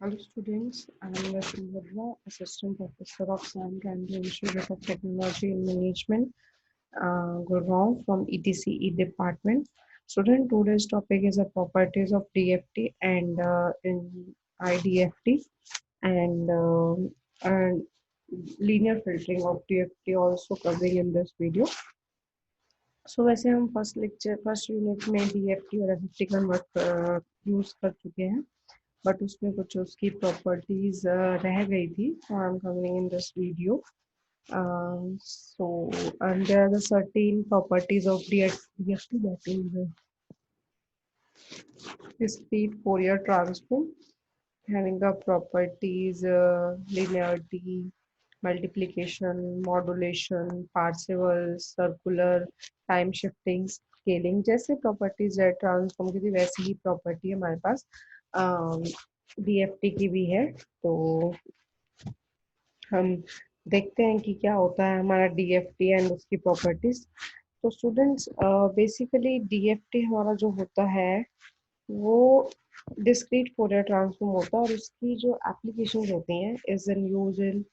Hello students, I am Rashmi Verma, Assistant Professor of Science and the Institute of Technology and Management, Gurgaon from ETCE department. Student, today's topic is the properties of DFT and in IDFT and linear filtering of DFT also covering in this video. So वैसे हम first unit में DFT और FFT convert use कर चुके हैं but उसमें कुछ उसकी प्रॉपर्टीज रह गई थी I am covering in this video so and there are the certain properties of DFT that is discrete Fourier transform having the properties linearity, multiplication, modulation, Parseval, circular, time shifting, scaling जैसे properties है transform की थी वैसी ही property हमारे पास DFT की भी है तो हम देखते हैं कि क्या होता है हमारा डीएफटी एंड उसकी प्रॉपर्टीज तो स्टूडेंट्स बेसिकली डीएफटी हमारा जो होता है वो डिस्क्रीट फोरियर ट्रांसफॉर्म होता है और उसकी जो एप्लीकेशंस होती हैं is in use in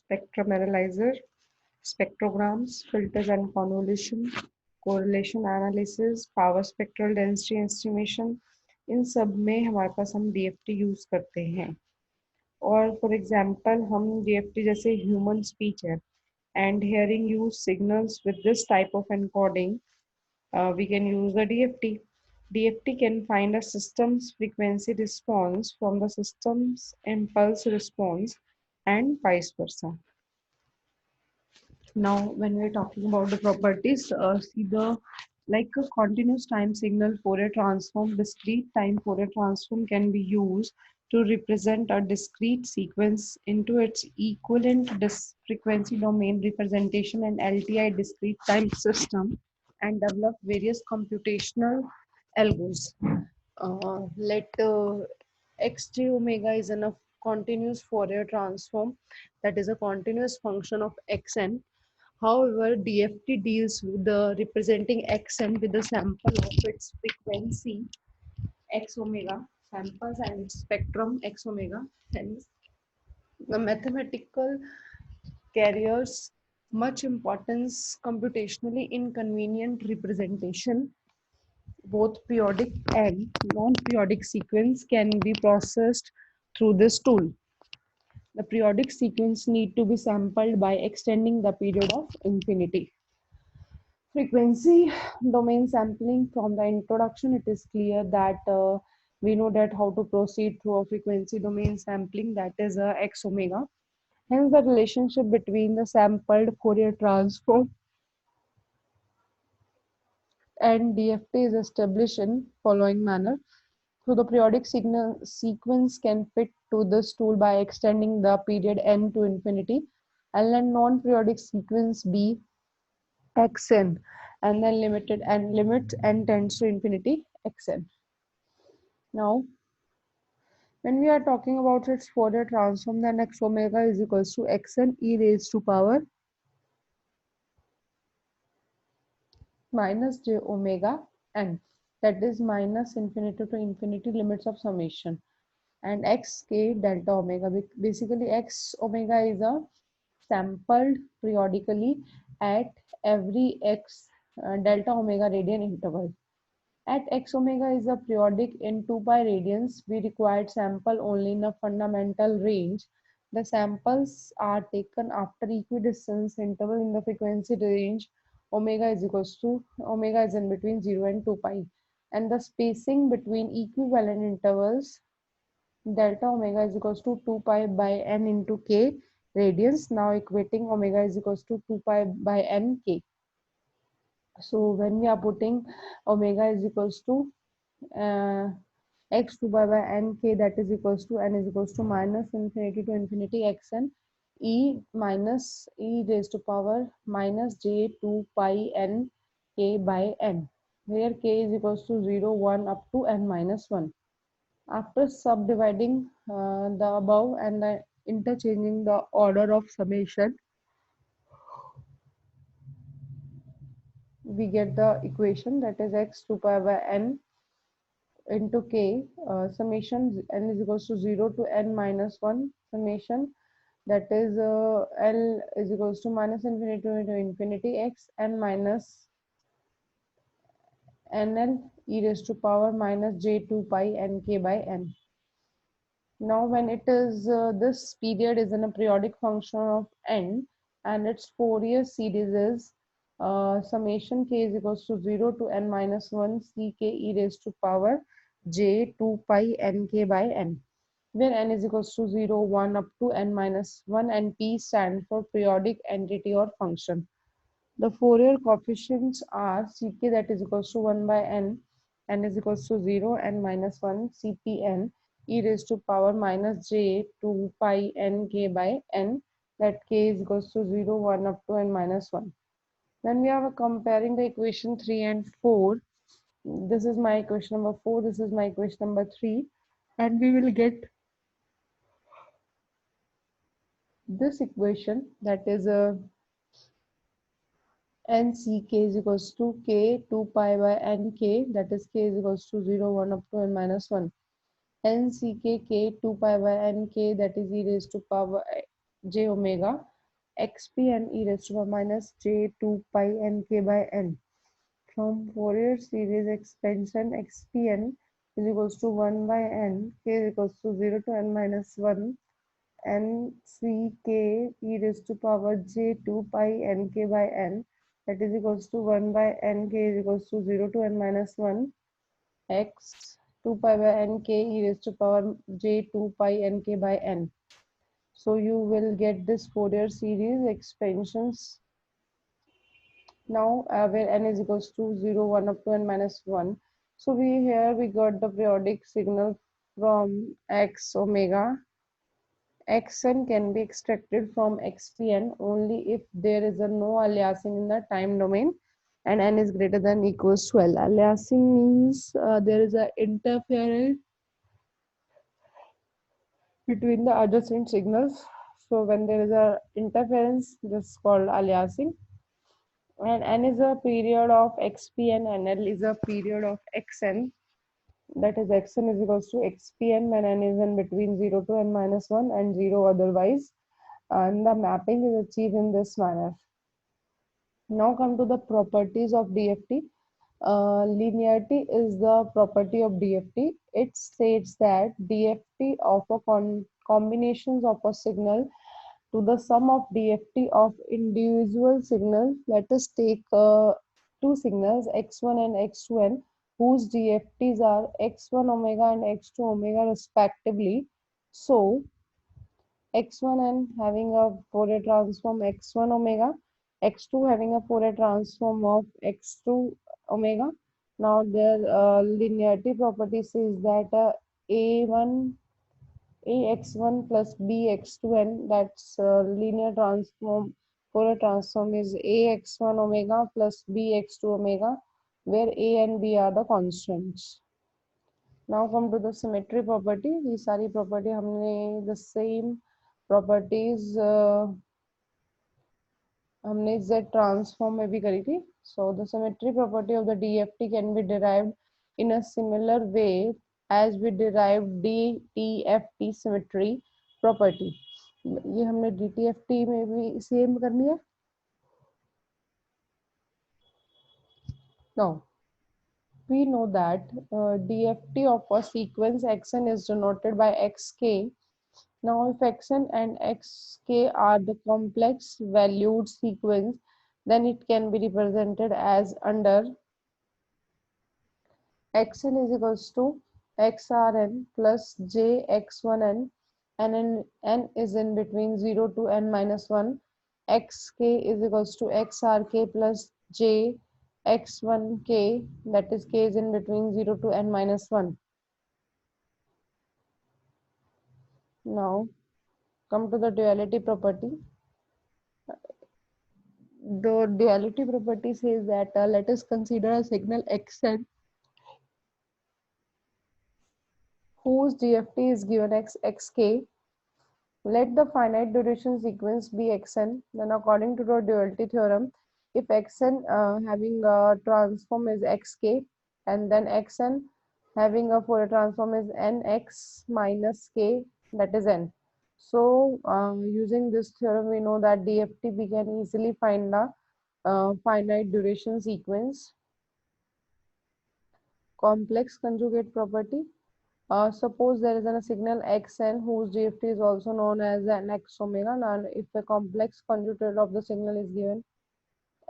spectrum analyser spectrograms, filters and convolution, correlation analysis, power spectral density estimation इन सब में हमारे पास हम डीएफटी यूज करते हैं और फॉर एग्जांपल हम डीएफटी जैसे ह्यूमन स्पीच है and hearing use signals with this type of encoding we can use the DFT. DFT can find a system's frequency response from the system's impulse response and vice versa. Now, when we're talking about the properties, see the like a continuous time signal Fourier transform, discrete time Fourier transform can be used to represent a discrete sequence into its equivalent frequency domain representation and LTI discrete time system and develop various computational algos. Let xj omega is a continuous Fourier transform that is a continuous function of xn. However, DFT deals with the representing xn with the sample of its frequency x omega samples and its spectrum x omega. Hence, the mathematical carriers much importance computationally inconvenient representation. Both periodic and non-periodic sequence can be processed through this tool. The periodic sequence need to be sampled by extending the period of infinity. Frequency domain sampling. From the introduction, it is clear that we know that how to proceed through a frequency domain sampling, that is x omega. Hence, the relationship between the sampled Fourier transform and DFT is established in following manner. So the periodic signal sequence can fit to this tool by extending the period n to infinity, and let non-periodic sequence be xn, and then limited and limit n tends to infinity xn. Now, when we are talking about its Fourier transform, then x omega is equals to xn e raised to power minus j omega n, that is minus infinity to infinity limits of summation, and xk delta omega. Basically, x omega is a sampled periodically at every x delta omega radian interval. At x omega is a periodic in 2 pi radians, we required sample only in a fundamental range. The samples are taken after equidistance interval in the frequency range. Omega is equals to omega is in between 0 and 2 pi, and the spacing between equivalent intervals delta omega is equals to 2 pi by n into k radians. Now equating omega is equals to 2 pi by n k. So when we are putting omega is equals to x 2 pi by n k, that is equals to n is equals to minus infinity to infinity xn e minus e raised to power minus j 2 pi n k by n, where k is equals to 0 1 up to n minus 1. After subdividing the above and interchanging the order of summation, we get the equation, that is x 2 pi by n into k, summation n is equals to 0 to n minus 1 summation, that is L is equals to minus infinity to infinity x n minus nl e raised to power minus j2 pi nk by n. Now when it is this period is in a periodic function of n and its Fourier series is summation k is equals to 0 to n minus 1 ck e raised to power j 2 pi nk by n, where n is equals to 0, 1 up to n minus 1 and p stand for periodic entity or function. The Fourier coefficients are Ck, that is equals to 1 by n is equals to 0, n minus 1, Cpn, e raised to power minus j 2 pi nk by n, that k is equals to 0, 1 up to n minus 1. Then we are comparing the equation 3 and 4. This is my equation number 4, this is my equation number 3, and we will get this equation, that is nck is equals to k 2 pi by nk, that is k is equals to 0, 1 up to n minus 1. nck k 2 pi by nk, that is e raised to power j omega xpn e raised to power minus j 2 pi nk by n. From Fourier series expansion, xpn is equals to 1 by n, k is equals to 0 to n minus 1, nck e raised to power j2 pi nk by n, that is equals to 1 by nk is equals to 0 to n minus 1 x 2 pi by nk e raised to power j2 pi nk by n. So you will get this Fourier series expansions now where n is equals to 0, 1 up to n minus 1. So we got the periodic signal from x omega. Xn can be extracted from xpn only if there is a no aliasing in the time domain and n is greater than equals to L. Aliasing means there is a interference between the adjacent signals. So when there is a interference, this is called aliasing. And n is a period of xpn and L is a period of xn. That is xn is equals to xpn when n is in between 0 to n minus 1 and 0 otherwise. And the mapping is achieved in this manner. Now come to the properties of DFT. Linearity is the property of DFT. It states that DFT of a combinations of a signal to the sum of DFT of individual signals. Let us take two signals x1 and x2n whose DFTs are x1 omega and x2 omega respectively. So x1 and having a Fourier transform x1 omega, x2 having a Fourier transform of x2 omega. Now their linearity property says that a1 ax1 plus bx2n, that's linear transform Fourier transform is ax1 omega plus bx2 omega, where a and b are the constants. Now come to the symmetry property. ये सारी property हमने the same properties हमने Z transform में भी करी थी. So the symmetry property of the DFT can be derived in a similar way as we derived DTFT symmetry property. ये हमने DTFT में भी same करनी है. Now we know that DFT of a sequence xn is denoted by xk. Now if xn and xk are the complex valued sequence, then it can be represented as under xn is equals to xrn plus jx1n, and n is in between 0 to n minus 1. Xk is equals to xrk plus jx1k, that is k is in between 0 to n minus 1. Now come to the duality property. The duality property says that let us consider a signal xn whose DFT is given x xk. Let the finite duration sequence be xn. Then according to the duality theorem, if xn having a transform is xk and then xn having a Fourier transform is nx minus k, that is n. So using this theorem, we know that DFT we can easily find the finite duration sequence. Complex conjugate property. Suppose there is a signal xn whose DFT is also known as an x omega. Now, if a complex conjugate of the signal is given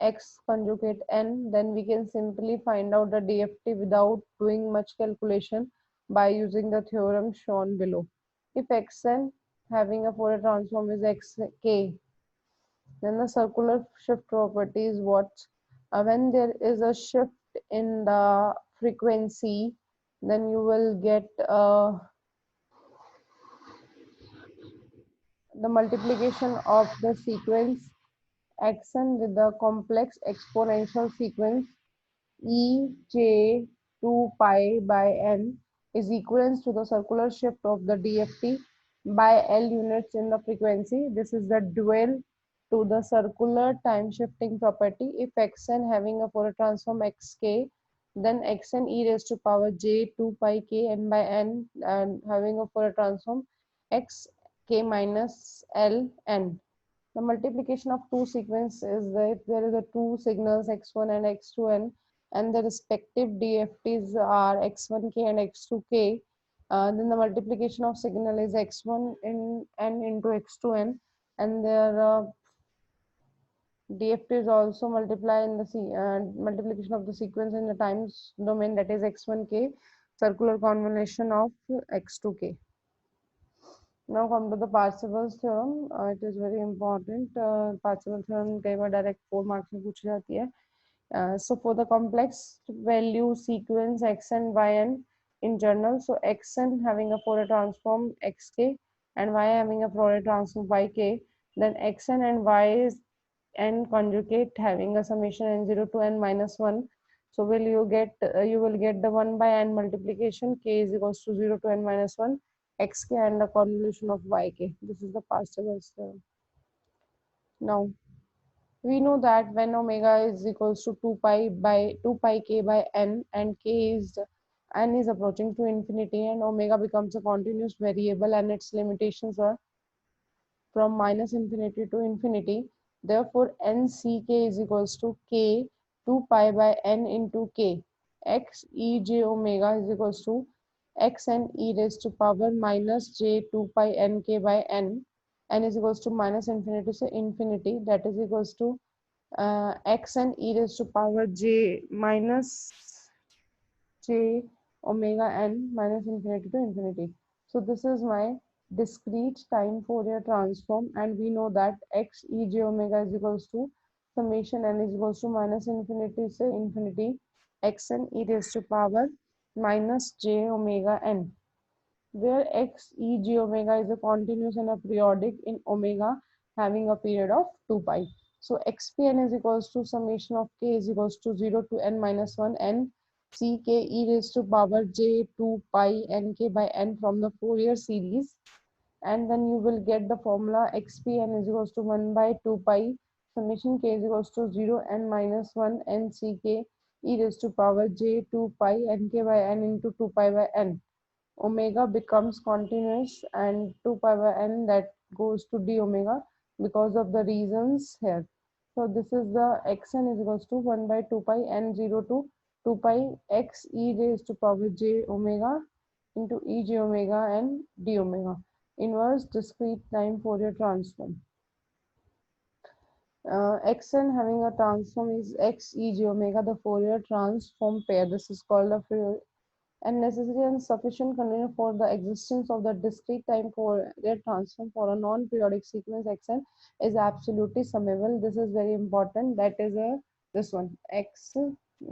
x conjugate n, then we can simply find out the DFT without doing much calculation by using the theorem shown below. If xn having a Fourier transform is xk, then the circular shift property is what? When there is a shift in the frequency, then you will get the multiplication of the sequence xn with the complex exponential sequence e j 2 pi by n is equivalent to the circular shift of the DFT by L units in the frequency. This is the dual to the circular time shifting property. If xn having a Fourier transform xk, then xn e raised to power j 2 pi k n by n, and having a Fourier transform x k minus L n. The multiplication of two sequences is that if there is a two signals x1 and x2n, and the respective DFTs are x1k and x2k, then the multiplication of signal is x1 in n into x2n, and their DFT is also multiply in the multiplication of the sequence in the times domain, that is x1k circular convolution of x2k. Now come to the Parseval's theorem. It is very important. Parseval theorem कई बार direct 4 marks में पूछी जाती है. So for the complex value sequence x and yn in general, so xn having a Fourier transform xk and y having a Fourier transform yk, then xn and y is n conjugate having a summation n0 to n minus 1. So you will get the 1 by n multiplication, k is equals to 0 to n minus 1 xk and the convolution of yk. This is the Parseval's theorem. Now we know that when omega is equals to 2 pi k by n, and n is approaching to infinity, and omega becomes a continuous variable and its limitations are from minus infinity to infinity. Therefore nck is equals to k 2 pi by n into k. X e j omega is equals to x n e raised to power minus j 2 pi n k by n is equals to minus infinity to infinity, that is equals to x n e raised to power j minus j omega n minus infinity to infinity. So this is my discrete time Fourier transform, and we know that x e j omega is equals to summation n is equals to minus infinity to infinity x n e raised to power minus j omega n, where x e j omega is a continuous and a periodic in omega having a period of 2 pi. So xpn is equals to summation of k is equals to 0 to n minus 1 n c k e raised to power j 2 pi n k by n from the Fourier series, and then you will get the formula xpn is equals to 1 by 2 pi summation k is equals to 0 n minus 1 n c k e raised to power j 2 pi n k by n into 2 pi by n. Omega becomes continuous and 2 pi by n that goes to d omega because of the reasons here. So this is the xn is equals to 1 by 2 pi n 0 to 2 pi x e raised to power j omega into e j omega and d omega. Inverse discrete time Fourier transform. Xn having a transform is x e j omega, the Fourier transform pair. This is called a Fourier and necessary and sufficient condition for the existence of the discrete time Fourier transform for a non-periodic sequence xn is absolutely summable. This is very important. That is this one x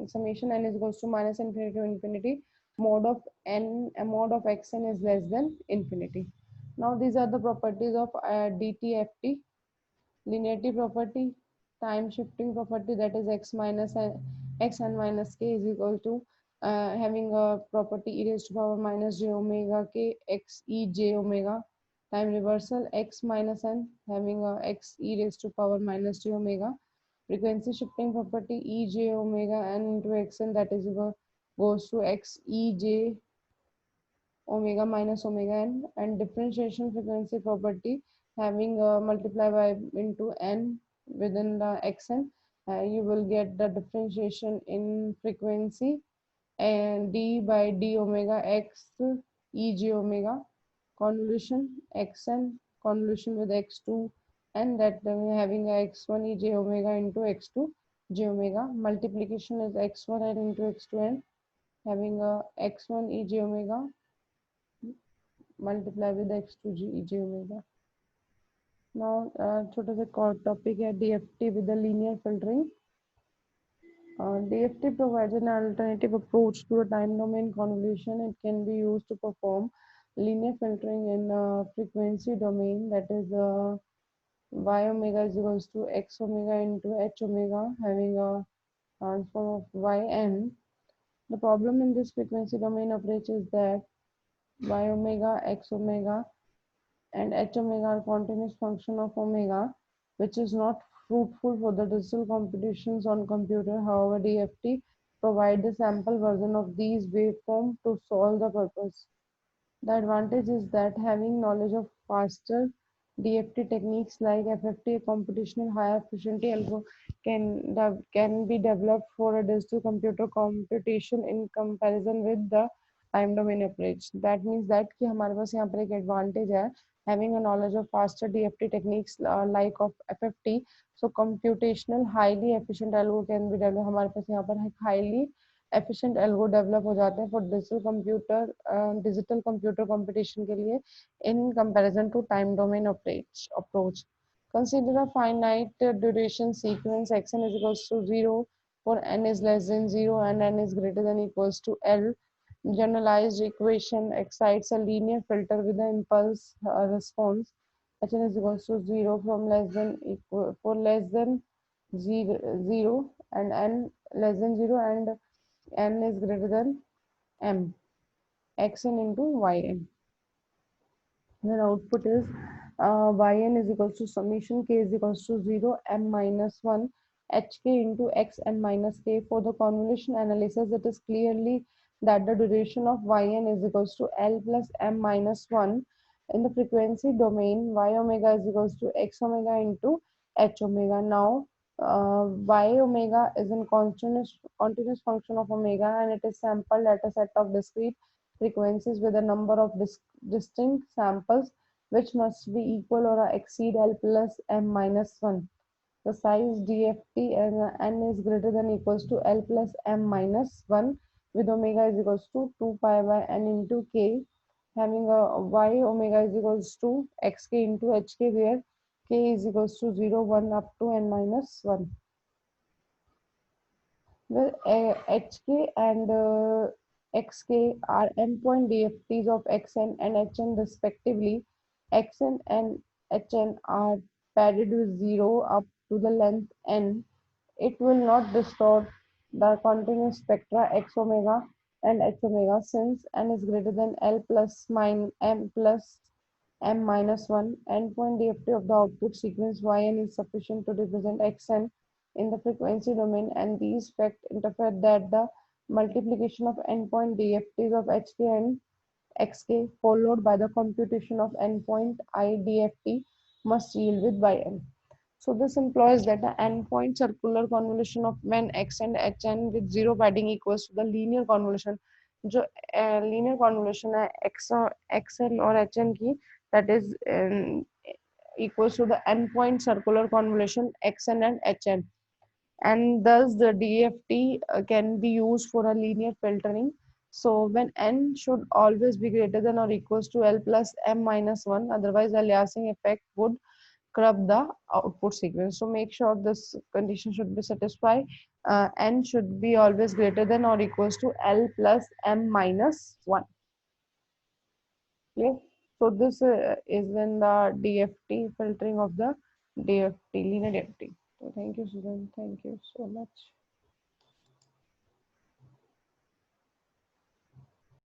summation n is equals to minus infinity to infinity. Mode of xn is less than infinity. Now these are the properties of DTFT. Linearity property, time shifting property, that is x minus x n minus k is equal to having a property e raised to power minus j omega k x e j omega. Time reversal x minus n having a x e raised to power minus j omega. Frequency shifting property e j omega n into xn, that is equal goes to x e j omega minus omega n, and differentiation frequency property having multiply by into n within the xn, you will get the differentiation in frequency and d by d omega x e j omega convolution xn convolution with x2, and that having a x1 e j omega into x2 j omega, multiplication is x1 n into x2n having a x1 e j omega multiply with x2 e j omega. Now छोटा सा topic है DFT with the linear filtering. DFT provides an alternative approach to a time domain convolution. It can be used to perform linear filtering in frequency domain, that is y omega is equals to x omega into h omega having a transform of yn. The problem in this frequency domain approach is that y omega, x omega and h omega are continuous function of omega, which is not fruitful for the digital computations on computer. However, DFT provide the sample version of these waveform to solve the purpose. The advantage is that having knowledge of faster DFT techniques like FFT, computational high efficiency algo can be developed for a digital computer computation in comparison with the time domain approach. That means that कि हमारे पास यहाँ पर एक advantage है having a knowledge of faster DFT techniques like of FFT. So computational highly efficient algo can be developed. हमारे पास यहाँ पर highly efficient algo develop हो जाते हैं for digital computer computation के लिए in comparison to time domain approach. Consider a finite duration sequence xn is equals to 0 for n is less than 0 and n is greater than equals to L. Generalized equation excites a linear filter with the impulse response hn is equals to 0 from less than equal for less than 0 and n less than 0 and n is greater than m xn into yn. Then output is yn is equals to summation k is equals to 0 m minus 1 hk into x n minus k. For the convolution analysis, it is clearly that the duration of yn is equals to L plus m minus 1. In the frequency domain, y omega is equals to x omega into h omega. Now, y omega is in continuous function of omega, and it is sampled at a set of discrete frequencies with a number of distinct samples which must be equal or exceed L plus m minus 1. The size DFT and n is greater than equals to L plus m minus 1 with omega is equals to 2 pi by n into k, having a y omega is equals to xk into hk where k is equals to 0, 1 up to n minus 1. Well, hk and xk are endpoint DFTs of xn and hn respectively. Xn and hn are padded with 0 up to the length n. It will not distort the continuous spectra x omega and h omega since n is greater than L plus m plus m minus 1. Endpoint DFT of the output sequence yn is sufficient to represent xn in the frequency domain, and these facts interfere that the multiplication of endpoint DFTs of hk and xk followed by the computation of endpoint IDFT must yield with yn. So this implies that the endpoint circular convolution of when x and hn with zero padding equals to the linear convolution. जो linear convolution है xn और hn की, that is equals to the endpoint circular convolution xn and hn, and thus the DFT can be used for a linear filtering. So when n should always be greater than or equals to L plus m minus 1, otherwise the aliasing effect would corrupt the output sequence. So make sure this condition should be satisfied. N should be always greater than or equals to L plus m minus 1. Clear? So this is in the DFT filtering of the DFT, linear DFT. So thank you, Susan. Thank you so much.